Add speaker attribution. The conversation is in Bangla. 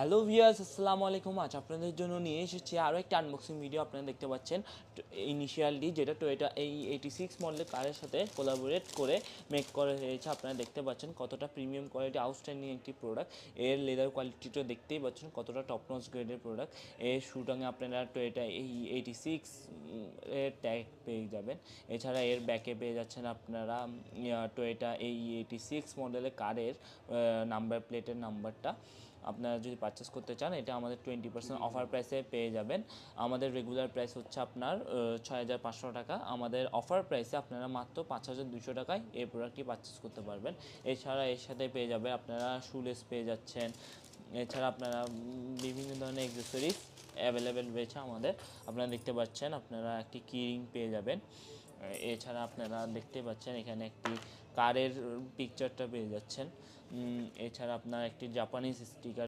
Speaker 1: হ্যালো ভিউয়ার্স, আসসালামু আলাইকুম। আজ আপনাদের জন্য নিয়ে এসেছি আরও একটা আনবক্সিং ভিডিও। আপনারা দেখতে পাচ্ছেন ইনিশিয়ালি যেটা টয়োটা এই86 মডেলের কারের সাথে কোলাবোরেট করে মেক করা হয়েছে। আপনারা দেখতে পাচ্ছেন কতটা প্রিমিয়াম কোয়ালিটি, আউটস্ট্যান্ডিং একটি প্রোডাক্ট। এর লেদার কোয়ালিটিটা দেখতেই পাচ্ছেন কতটা টপ নচ গ্রেডের প্রোডাক্ট। এর শুটাঙে আপনারা টয়োটা এই86 এর ট্যাগ পেয়ে যাবেন। এছাড়া এর ব্যাকে পেয়ে যাচ্ছেন আপনারা টয়োটা এই86 মডেলের কারের নাম্বার প্লেটের নাম্বারটা। আপনারা যদি পারচেস করতে চান এটা আমাদের 20% অফার প্রাইসে পেয়ে যাবেন। আমাদের রেগুলার প্রাইস হচ্ছে আপনার 6,500 টাকা। আমাদের অফার প্রাইসে আপনারা মাত্র 5,200 টাকায় এই প্রোডাক্টটি পারচেস করতে পারবেন। এছাড়া এর সাথে পেয়ে যাবেন আপনারা শুলেস পেয়ে যাচ্ছেন। এছাড়া আপনারা বিভিন্ন ধরনের অ্যাক্সেসরিজ অ্যাভেলেবেল রয়েছে আমাদের। আপনারা দেখতে পাচ্ছেন আপনারা একটি কিরিং পেয়ে যাবেন। এছাড়া আপনারা দেখতে পাচ্ছেন এখানে একটি কারের পিকচারটা পেয়ে যাচ্ছেন। এছাড়া আপনার একটি জাপানিজ স্টিকার